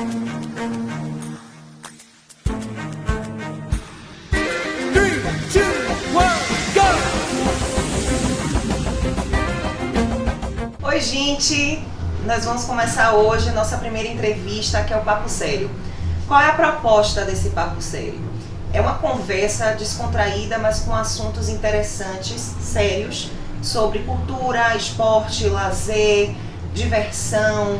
Oi, gente! Nós vamos começar hoje a nossa primeira entrevista, que é o Papo Sério. Qual é a proposta desse Papo Sério? É uma conversa descontraída, mas com assuntos interessantes, sérios, sobre cultura, esporte, lazer, diversão,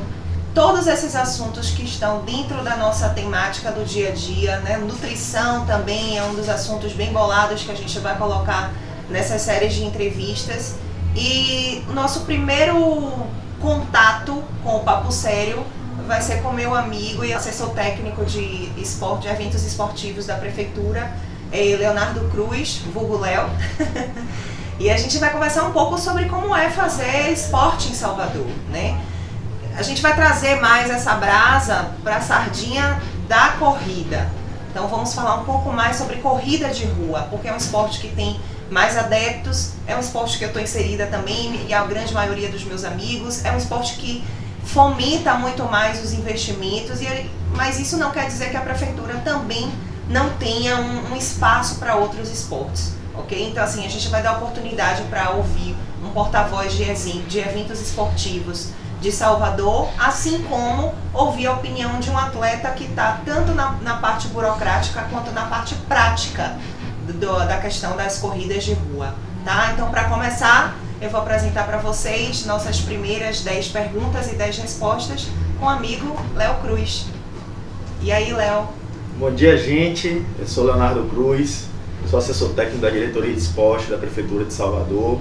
todos esses assuntos que estão dentro da nossa temática do dia a dia, né? Nutrição também é um dos assuntos bem bolados que a gente vai colocar nessas séries de entrevistas. E o nosso primeiro contato com o Papo Sério vai ser com meu amigo e assessor técnico de esporte, de eventos esportivos da prefeitura, Leonardo Cruz, vulgo Léo. E a gente vai conversar um pouco sobre como é fazer esporte em Salvador, né? A gente vai trazer mais essa brasa para a sardinha da corrida. Então vamos falar um pouco mais sobre corrida de rua, porque é um esporte que tem mais adeptos, é um esporte que eu estou inserida também e a grande maioria dos meus amigos, é um esporte que fomenta muito mais os investimentos, mas isso não quer dizer que a prefeitura também não tenha um espaço para outros esportes, ok? Então assim, a gente vai dar oportunidade para ouvir um porta-voz de eventos esportivos de Salvador, assim como ouvir a opinião de um atleta que está tanto na parte burocrática quanto na parte prática da questão das corridas de rua, tá? Então, para começar, eu vou apresentar para vocês nossas primeiras 10 perguntas e 10 respostas com o amigo Léo Cruz. E aí, Léo? Bom dia, gente. Eu sou Leonardo Cruz, sou assessor técnico da Diretoria de Esporte da Prefeitura de Salvador.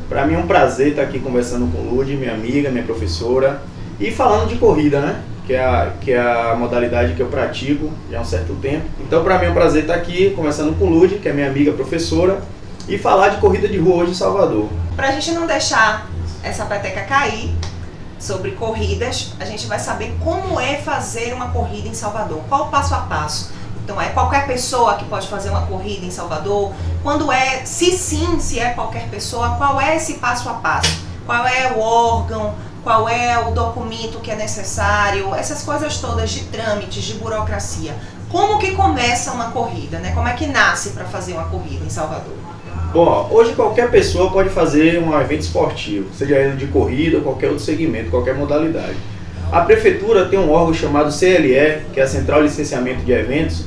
Para mim é um prazer estar aqui conversando com Lud, minha amiga, minha professora, e falando de corrida, né? Que é a modalidade que eu pratico já há um certo tempo. Então, para mim é um prazer estar aqui conversando com Lud, que é minha amiga professora, e falar de corrida de rua hoje em Salvador. Para a gente não deixar essa peteca cair sobre corridas, a gente vai saber como é fazer uma corrida em Salvador, qual o passo a passo. Então, é qualquer pessoa que pode fazer uma corrida em Salvador? Quando é, se é qualquer pessoa, qual é esse passo a passo? Qual é o órgão? Qual é o documento que é necessário? Essas coisas todas de trâmites, de burocracia. Como que começa uma corrida, né? Como é que nasce para fazer uma corrida em Salvador? Bom, hoje qualquer pessoa pode fazer um evento esportivo, seja ele de corrida ou qualquer outro segmento, qualquer modalidade. A prefeitura tem um órgão chamado CLE, que é a Central de Licenciamento de Eventos,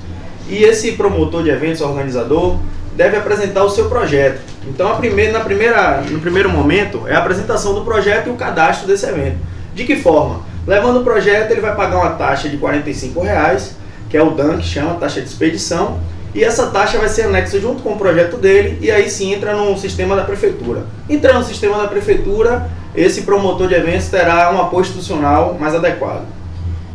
e esse promotor de eventos, organizador, deve apresentar o seu projeto. Então, no primeiro momento, é a apresentação do projeto e o cadastro desse evento. De que forma? Levando o projeto, ele vai pagar uma taxa de R$45, que é o DAN, que chama taxa de expedição, e essa taxa vai ser anexa junto com o projeto dele, e aí sim entra no sistema da prefeitura. Entrando no sistema da prefeitura, esse promotor de eventos terá um apoio institucional mais adequado.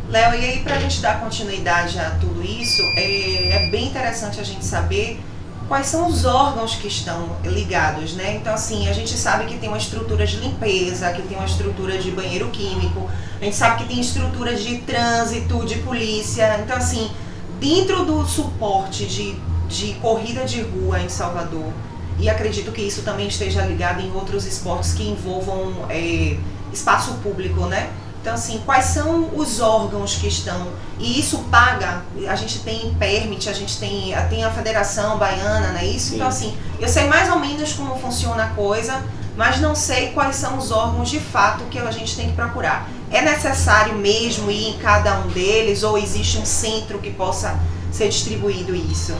Léo, e aí para a gente dar continuidade a tudo isso, é bem interessante a gente saber quais são os órgãos que estão ligados, né? Então, assim, a gente sabe que tem uma estrutura de limpeza, que tem uma estrutura de banheiro químico, a gente sabe que tem estruturas de trânsito, de polícia. Então, assim, dentro do suporte de corrida de rua em Salvador, e acredito que isso também esteja ligado em outros esportes que envolvam espaço público, né? Então, assim, quais são os órgãos que estão? E isso paga, a gente tem permit, a gente tem a Federação Baiana, não é isso? Sim. Então, assim, eu sei mais ou menos como funciona a coisa, mas não sei quais são os órgãos de fato que a gente tem que procurar. É necessário mesmo ir em cada um deles ou existe um centro que possa ser distribuído isso?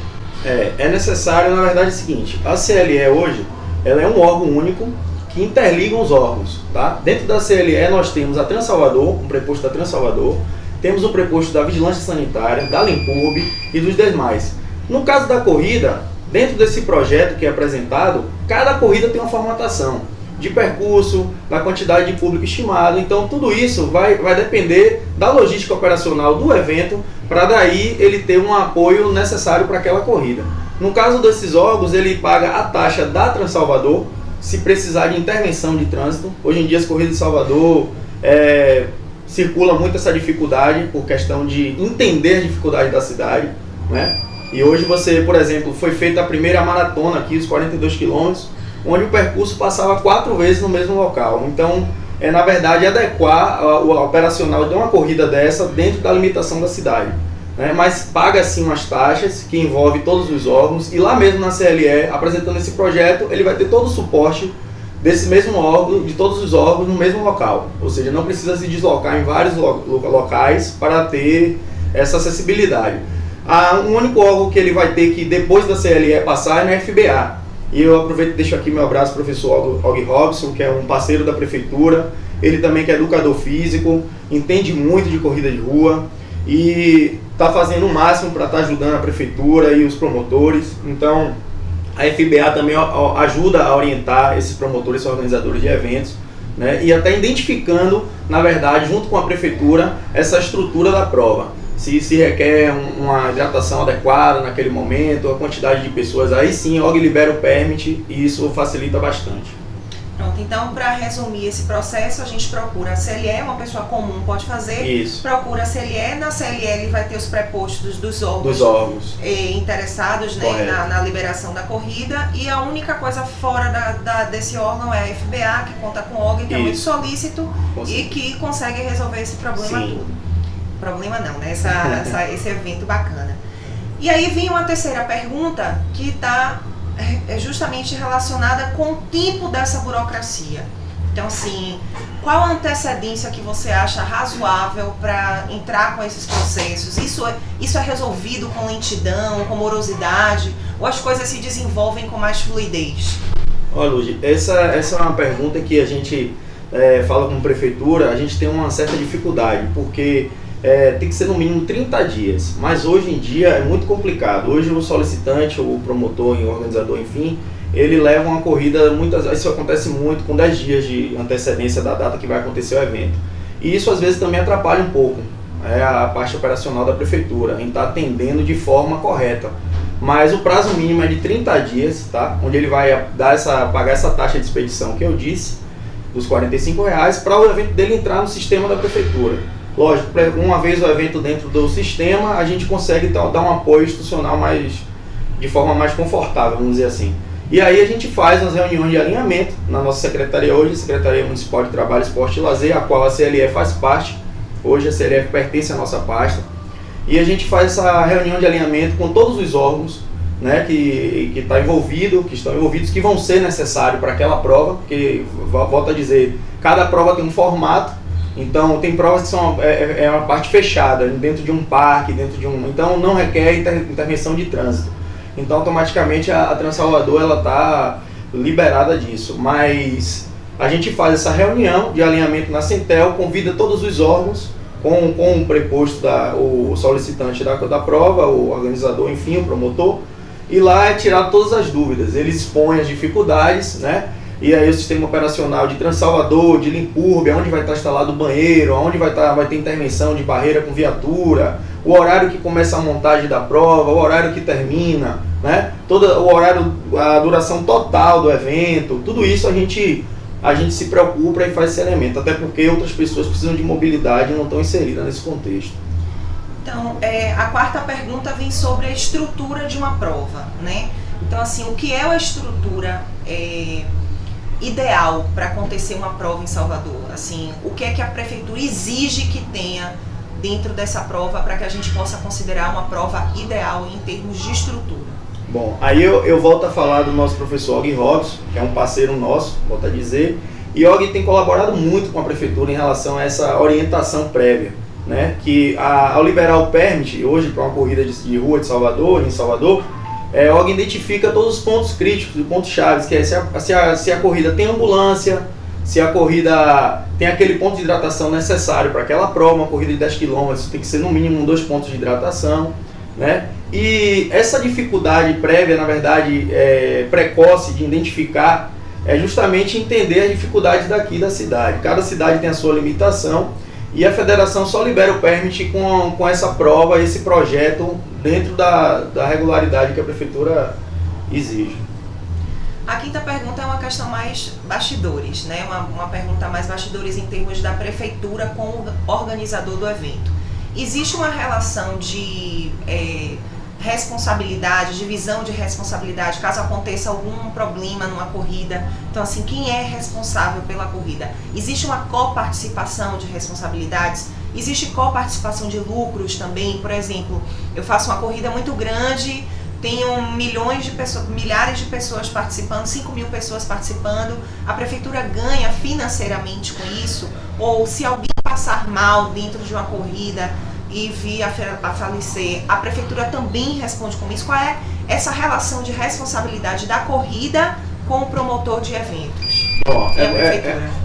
É necessário, na verdade, é o seguinte, a CLE hoje, ela é um órgão único que interligam os órgãos, tá? Dentro da CLE nós temos a Transalvador, um preposto da Transalvador, temos o preposto da Vigilância Sanitária, da Limpurb e dos demais. No caso da corrida, dentro desse projeto que é apresentado, cada corrida tem uma formatação de percurso, da quantidade de público estimado, então tudo isso vai depender da logística operacional do evento, para daí ele ter um apoio necessário para aquela corrida. No caso desses órgãos, ele paga a taxa da Transalvador, se precisar de intervenção de trânsito. Hoje em dia as corridas de Salvador circula muito essa dificuldade por questão de entender a dificuldade da cidade, né? E hoje você, por exemplo, foi feita a primeira maratona aqui, os 42 quilômetros, onde o percurso passava 4 vezes no mesmo local. Então é, na verdade, adequar o operacional de uma corrida dessa dentro da limitação da cidade. Né? Mas paga sim umas taxas que envolve todos os órgãos, e lá mesmo na CLE, apresentando esse projeto, ele vai ter todo o suporte desse mesmo órgão, de todos os órgãos no mesmo local. Ou seja, não precisa se deslocar em vários locais para ter essa acessibilidade. Um único órgão que ele vai ter que, depois da CLE, passar é na FBA. E eu aproveito e deixo aqui meu abraço ao professor Og Robson, que é um parceiro da prefeitura. Ele também que é educador físico, entende muito de corrida de rua e está fazendo o máximo para estar ajudando a prefeitura e os promotores. Então, a FBA também ajuda a orientar esses promotores e organizadores de eventos, né? E até identificando, na verdade, junto com a prefeitura, essa estrutura da prova. Se requer uma hidratação adequada naquele momento, a quantidade de pessoas, aí sim, a OG libera o permit e isso facilita bastante. Pronto, então para resumir esse processo, a gente procura a CLE, uma pessoa comum pode fazer, isso. Procura a CLE, na CLE ele vai ter os prepostos dos órgãos interessados, né, na liberação da corrida, e a única coisa fora desse órgão é a FBA, que conta com o OG, que é muito solícito e que consegue resolver esse problema todo. Problema não, né? Esse evento bacana. E aí vem uma terceira pergunta que está justamente relacionada com o tempo dessa burocracia. Então, assim, qual a antecedência que você acha razoável para entrar com esses processos? Isso é resolvido com lentidão, com morosidade, ou as coisas se desenvolvem com mais fluidez? Olha, Lúcia, essa é uma pergunta que a gente fala com a prefeitura, a gente tem uma certa dificuldade, porque tem que ser no mínimo 30 dias, mas hoje em dia é muito complicado. Hoje o solicitante, o promotor, o organizador, enfim, ele leva uma corrida, muitas vezes isso acontece muito, com 10 dias de antecedência da data que vai acontecer o evento. E isso às vezes também atrapalha um pouco a parte operacional da prefeitura, em estar atendendo de forma correta. Mas o prazo mínimo é de 30 dias, tá? Onde ele vai pagar essa taxa de expedição que eu disse, dos R$45, para o evento dele entrar no sistema da prefeitura. Lógico, uma vez o evento dentro do sistema, a gente consegue dar um apoio institucional de forma mais confortável, vamos dizer assim. E aí a gente faz umas reuniões de alinhamento na nossa secretaria hoje, a Secretaria Municipal de Trabalho, Esporte e Lazer, a qual a CLE faz parte. Hoje a CLE pertence à nossa pasta. E a gente faz essa reunião de alinhamento com todos os órgãos, né, que estão envolvidos, que vão ser necessários para aquela prova, porque, volto a dizer, cada prova tem um formato. Então, tem provas que são uma parte fechada, dentro de um parque, então não requer intervenção de trânsito. Então, automaticamente, a Transalvador está liberada disso. Mas a gente faz essa reunião de alinhamento na Centel, convida todos os órgãos, com o preposto, o solicitante da prova, o organizador, enfim, o promotor, e lá é tirado todas as dúvidas. Eles expõem as dificuldades, né? E aí o sistema operacional de Transalvador, de Limpurbe, onde vai estar instalado o banheiro, onde vai ter intervenção de barreira com viatura, o horário que começa a montagem da prova, o horário que termina, né? Todo o horário, a duração total do evento, tudo isso a gente se preocupa e faz esse elemento, até porque outras pessoas precisam de mobilidade e não estão inseridas nesse contexto. Então, a quarta pergunta vem sobre a estrutura de uma prova, né? Então, assim, o que é a estrutura ideal para acontecer uma prova em Salvador? Assim, o que é que a prefeitura exige que tenha dentro dessa prova para que a gente possa considerar uma prova ideal em termos de estrutura? Bom, aí eu volto a falar do nosso professor Og Robson, que é um parceiro nosso, volto a dizer, e Og tem colaborado muito com a prefeitura em relação a essa orientação prévia, né? Que ao liberar o permit hoje para uma corrida de rua de Salvador, em Salvador, Og identifica todos os pontos críticos, os pontos chaves, que é se a corrida tem ambulância, se a corrida tem aquele ponto de hidratação necessário para aquela prova. Uma corrida de 10 km tem que ser no mínimo 2 pontos de hidratação, né? E essa dificuldade prévia, na verdade, precoce de identificar, é justamente entender as dificuldades daqui da cidade. Cada cidade tem a sua limitação e a federação só libera o permit com essa prova, esse projeto, dentro da regularidade que a prefeitura exige. A quinta pergunta é uma questão mais bastidores, né? Uma pergunta mais bastidores em termos da prefeitura com o organizador do evento. Existe uma relação de responsabilidade, divisão de responsabilidade, caso aconteça algum problema numa corrida. Então, assim, quem é responsável pela corrida? Existe uma coparticipação de responsabilidades? Existe coparticipação de lucros também? Por exemplo, eu faço uma corrida muito grande, tenho milhares de pessoas participando, 5.000 pessoas participando, a prefeitura ganha financeiramente com isso? Ou se alguém passar mal dentro de uma corrida e vir a falecer, a prefeitura também responde com isso? Qual é essa relação de responsabilidade da corrida com o promotor de eventos? Bom,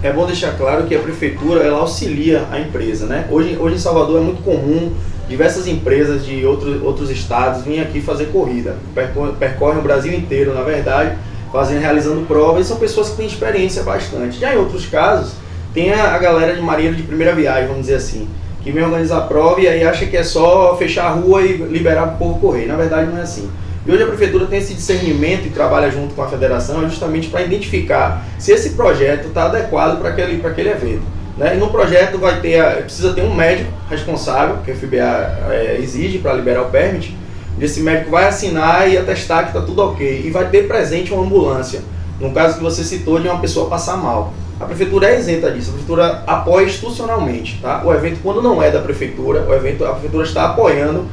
é bom deixar claro que a prefeitura ela auxilia a empresa, né? Hoje em Salvador é muito comum diversas empresas de outros estados virem aqui fazer corrida, percorrem o Brasil inteiro, na verdade, realizando provas, e são pessoas que têm experiência bastante. Já em outros casos, tem a galera de marinheiro de primeira viagem, vamos dizer assim, que vem organizar a prova e aí acha que é só fechar a rua e liberar para o povo correr. Na verdade não é assim. E hoje a prefeitura tem esse discernimento e trabalha junto com a federação justamente para identificar se esse projeto está adequado para aquele evento. Né? E no projeto precisa ter um médico responsável, que a FBA exige para liberar o permit. Esse médico vai assinar e atestar que está tudo ok. E vai ter presente uma ambulância, no caso que você citou de uma pessoa passar mal. A prefeitura é isenta disso, a prefeitura apoia institucionalmente, tá? O evento, quando não é da prefeitura, a prefeitura está apoiando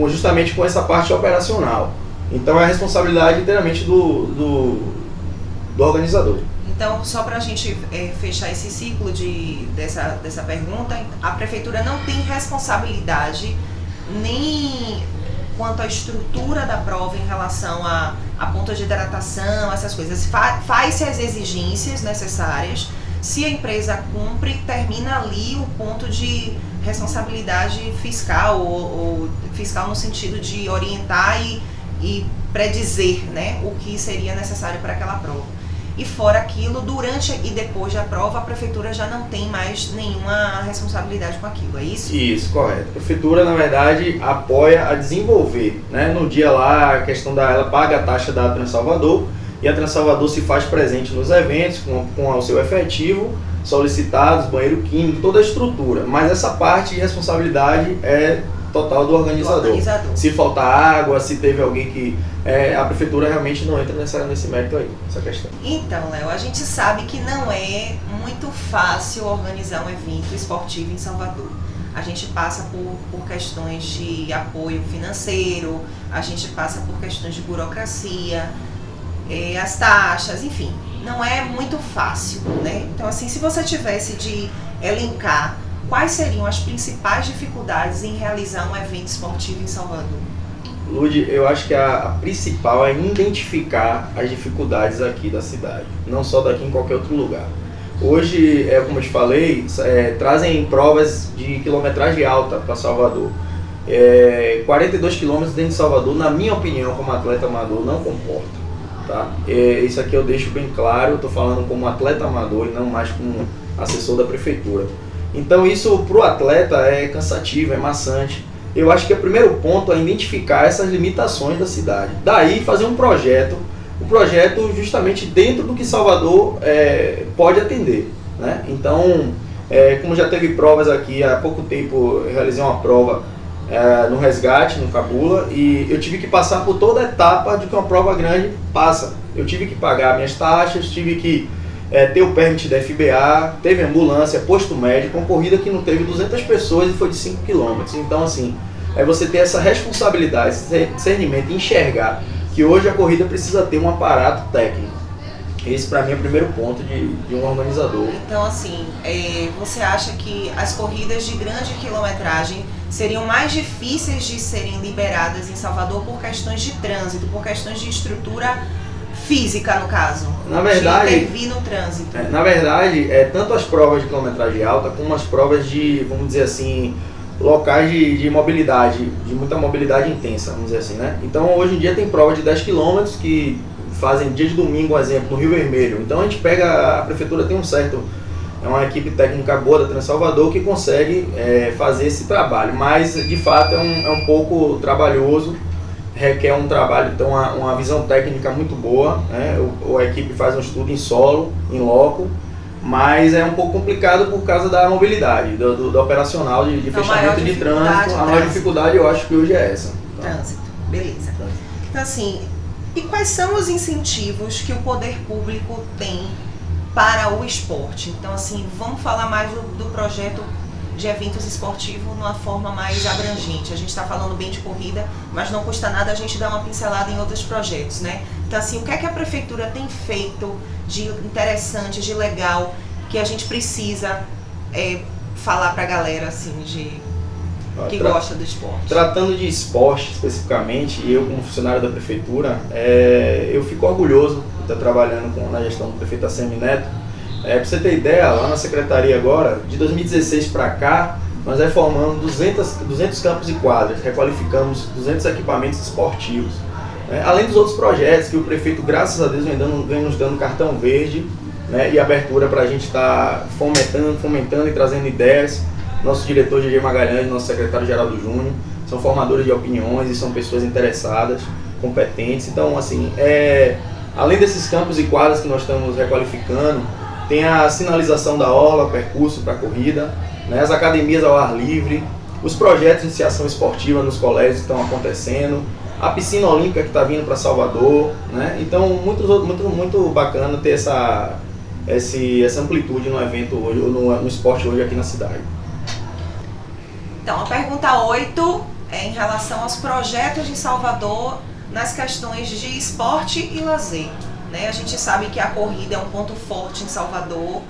justamente com essa parte operacional. Então é a responsabilidade inteiramente do organizador. Então, só para a gente fechar esse ciclo dessa pergunta, a prefeitura não tem responsabilidade nem quanto à estrutura da prova em relação a pontos de hidratação, essas coisas. Faz-se as exigências necessárias. Se a empresa cumpre, termina ali o ponto de responsabilidade fiscal, ou fiscal no sentido de orientar e predizer, né, o que seria necessário para aquela prova. E fora aquilo, durante e depois da prova, a prefeitura já não tem mais nenhuma responsabilidade com aquilo, é isso? Isso, correto. A prefeitura, na verdade, apoia a desenvolver, né? No dia lá, a questão ela paga a taxa da Transalvador, e a Transalvador se faz presente nos eventos, com o seu efetivo, solicitados, banheiro químico, toda a estrutura. Mas essa parte de responsabilidade é total do organizador. Se faltar água, se teve alguém que... a prefeitura realmente não entra nesse mérito aí, essa questão. Então, Léo, a gente sabe que não é muito fácil organizar um evento esportivo em Salvador. A gente passa por questões de apoio financeiro, a gente passa por questões de burocracia, as taxas, enfim, não é muito fácil, né? Então, assim, se você tivesse de elencar quais seriam as principais dificuldades em realizar um evento esportivo em Salvador? Lud, eu acho que a principal é identificar as dificuldades aqui da cidade, não só daqui, em qualquer outro lugar. Hoje, como eu te falei, trazem provas de quilometragem alta para Salvador. 42 quilômetros dentro de Salvador, na minha opinião, como atleta amador, não comporta. Tá? Isso aqui eu deixo bem claro, eu estou falando como atleta amador e não mais como assessor da prefeitura. Então isso para o atleta é cansativo, é maçante. Eu acho que o primeiro ponto é identificar essas limitações da cidade. Daí fazer um projeto justamente dentro do que Salvador pode atender. Né? Então, como já teve provas aqui, há pouco tempo eu realizei uma prova no Resgate, no Cabula, e eu tive que passar por toda a etapa de que uma prova grande passa. Eu tive que pagar minhas taxas, tive que ter o permit da FBA, teve ambulância, posto médico, uma corrida que não teve 200 pessoas e foi de 5 km. Então, assim, você ter essa responsabilidade, esse discernimento, enxergar que hoje a corrida precisa ter um aparato técnico. Esse, para mim, é o primeiro ponto de um organizador. Então, assim, você acha que as corridas de grande quilometragem seriam mais difíceis de serem liberadas em Salvador por questões de trânsito, por questões de estrutura física, no caso, na verdade, de intervir no trânsito? Na verdade, tanto as provas de quilometragem alta como as provas de, vamos dizer assim, locais de mobilidade, de muita mobilidade intensa, vamos dizer assim, né? Então, hoje em dia tem prova de 10 km que fazem dia de domingo, um exemplo, no Rio Vermelho. Então, a prefeitura tem uma equipe técnica boa da Transalvador que consegue fazer esse trabalho, mas de fato é um pouco trabalhoso, requer um trabalho, então uma visão técnica muito boa, né? A equipe faz um estudo em solo, em loco, mas é um pouco complicado por causa da mobilidade, do operacional de fechamento de trânsito. A maior dificuldade eu acho que hoje é essa. Tá? Trânsito. Beleza. Então, assim, e quais são os incentivos que o poder público tem para o esporte? Então, assim, vamos falar mais do projeto de eventos esportivos numa forma mais abrangente. A gente está falando bem de corrida, mas não custa nada a gente dar uma pincelada em outros projetos, né? Então, assim, o que é que a prefeitura tem feito de interessante, de legal, que a gente precisa falar para a galera, assim, que gosta do esporte? Tratando de esporte especificamente, eu como funcionário da prefeitura, eu fico orgulhoso de estar trabalhando na gestão do prefeito ACM Neto. Para você ter ideia, lá na secretaria agora, de 2016 para cá, nós reformamos 200 campos e quadras, requalificamos 200 equipamentos esportivos. Além dos outros projetos que o prefeito, graças a Deus, vem nos dando cartão verde, né, e abertura para a gente estar fomentando e trazendo ideias. Nosso diretor G.G. Magalhães, nosso secretário Geraldo Júnior, são formadores de opiniões e são pessoas interessadas, competentes. Então, assim, além desses campos e quadras que nós estamos requalificando, tem a sinalização da orla, percurso para corrida, né, as academias ao ar livre, os projetos de iniciação esportiva nos colégios que estão acontecendo, a piscina olímpica que está vindo para Salvador, né? Então, muito bacana ter essa amplitude no evento hoje, no esporte hoje aqui na cidade. Então, a pergunta 8 é em relação aos projetos de Salvador nas questões de esporte e lazer. Né? A gente sabe que a corrida é um ponto forte em Salvador,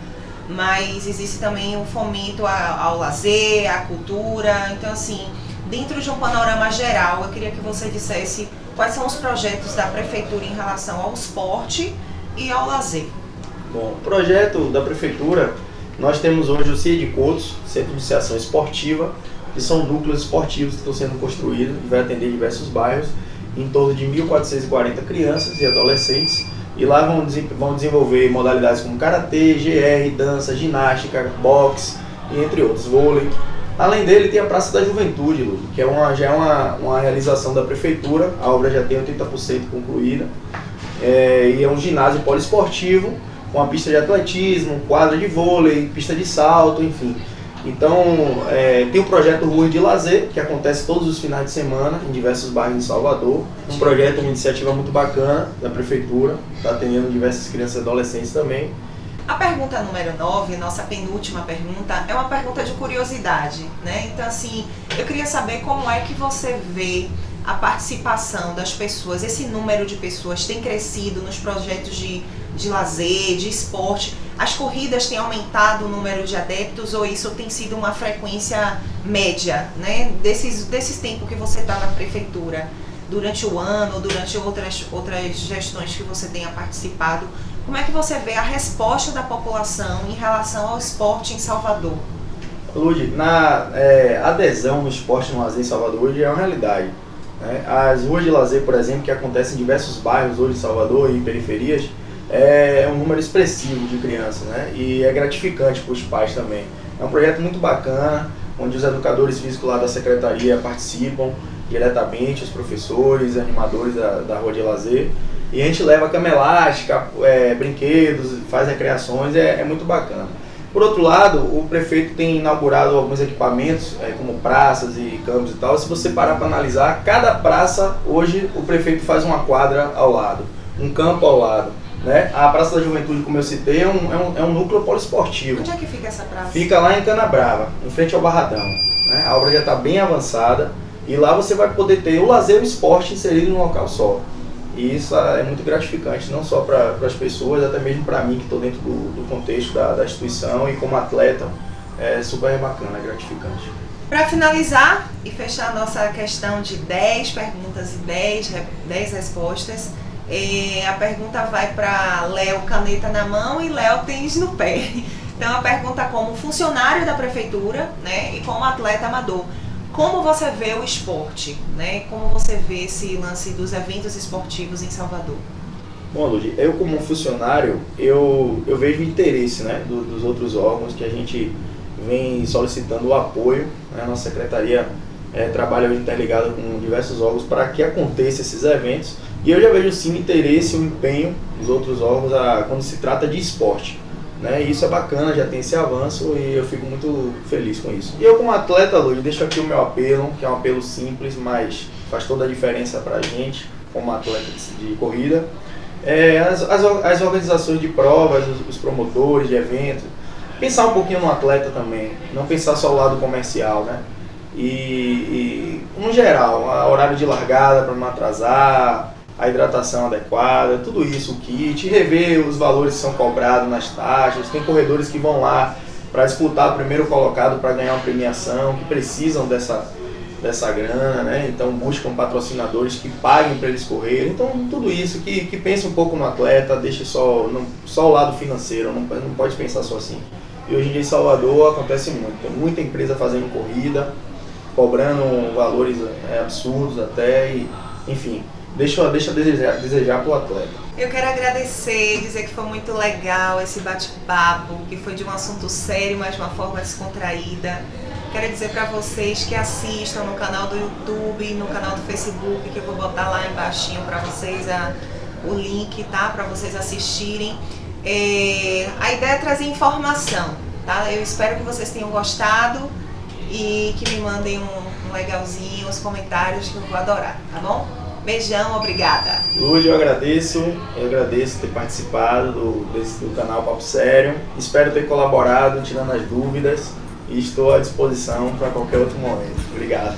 mas existe também um fomento ao lazer, à cultura. Então, assim, dentro de um panorama geral, eu queria que você dissesse quais são os projetos da prefeitura em relação ao esporte e ao lazer. Bom, o projeto da prefeitura, nós temos hoje o CIEDCOTOS, Centro de Iniciação Esportiva, que são núcleos esportivos que estão sendo construídos e vai atender diversos bairros, em torno de 1.440 crianças e adolescentes, e lá vão desenvolver modalidades como karatê, GR, dança, ginástica, boxe e entre outros, vôlei. Além dele tem a Praça da Juventude, Lu, que já é uma realização da prefeitura, a obra já tem 80% concluída, e é um ginásio poliesportivo, com a pista de atletismo, quadra de vôlei, pista de salto, enfim. Então, tem o projeto Rua de Lazer, que acontece todos os finais de semana em diversos bairros de Salvador. Um projeto, uma iniciativa muito bacana da prefeitura, está atendendo diversas crianças e adolescentes também. A pergunta número 9, nossa penúltima pergunta, é uma pergunta de curiosidade, né? Então, assim, eu queria saber como é que você vê a participação das pessoas, esse número de pessoas tem crescido nos projetos de lazer, de esporte. As corridas têm aumentado o número de adeptos ou isso tem sido uma frequência média, né? Desses tempos que você está na prefeitura, durante o ano, durante outras gestões que você tenha participado, como é que você vê a resposta da população em relação ao esporte em Salvador? Lud, a adesão no esporte e no lazer em Salvador hoje é uma realidade. Né? As ruas de lazer, por exemplo, que acontecem em diversos bairros hoje em Salvador e em periferias, é um número expressivo de crianças, né? E é gratificante para os pais também. É um projeto muito bacana, onde os educadores físicos lá da secretaria participam diretamente, os professores, animadores da rua de lazer. E a gente leva cama elástica, brinquedos, faz recreações, é muito bacana. Por outro lado, o prefeito tem inaugurado alguns equipamentos, como praças e campos e tal. Se você parar para analisar, cada praça, hoje, o prefeito faz uma quadra ao lado, um campo ao lado. Né? A Praça da Juventude, como eu citei, é um núcleo poliesportivo. Onde é que fica essa praça? Fica lá em Canabrava, em frente ao Barradão. Né? A obra já está bem avançada e lá você vai poder ter o lazer e o esporte inserido num local só. E isso é muito gratificante, não só para as pessoas, até mesmo para mim, que estou dentro do contexto da instituição e como atleta, é super bacana, é gratificante. Para finalizar e fechar a nossa questão de 10 perguntas e 10 respostas, a pergunta vai para Léo, caneta na mão, e Léo, tênis no pé. Então a pergunta como funcionário da prefeitura, né, e como atleta amador, como você vê o esporte, né? Como você vê esse lance dos eventos esportivos em Salvador? Bom, Lud, eu como funcionário, eu vejo o interesse, né, dos outros órgãos que a gente vem solicitando o apoio. Né? A nossa secretaria trabalha hoje interligada com diversos órgãos para que aconteçam esses eventos. E eu já vejo sim o interesse e o empenho dos outros órgãos quando se trata de esporte. né? E isso é bacana, já tem esse avanço e eu fico muito feliz com isso. E eu como atleta, Luiz, deixo aqui o meu apelo, que é um apelo simples, mas faz toda a diferença pra gente, como atleta de corrida. As organizações de provas, os promotores de eventos, pensar um pouquinho no atleta também, não pensar só o lado comercial, né? E no geral, horário de largada para não atrasar, a hidratação adequada, tudo isso, o kit, rever os valores que são cobrados nas taxas. Tem corredores que vão lá para disputar o primeiro colocado para ganhar uma premiação, que precisam dessa grana, né? Então buscam patrocinadores que paguem para eles correrem. Então tudo isso, que pense um pouco no atleta, deixe só o lado financeiro, não pode pensar só assim. E hoje em dia em Salvador acontece muito, tem muita empresa fazendo corrida, cobrando valores absurdos até, e, enfim, deixa a desejar para o atleta. Eu quero agradecer, dizer que foi muito legal esse bate-papo, que foi de um assunto sério, mas de uma forma descontraída. Quero dizer para vocês que assistam no canal do YouTube, no canal do Facebook, que eu vou botar lá embaixinho para vocês o link, tá? Para vocês assistirem. A ideia é trazer informação, tá? Eu espero que vocês tenham gostado e que me mandem um legalzinho, os comentários, que eu vou adorar, tá bom? Beijão, obrigada. Luz, eu agradeço ter participado do canal Papo Sério. Espero ter colaborado, tirando as dúvidas, e estou à disposição para qualquer outro momento. Obrigado.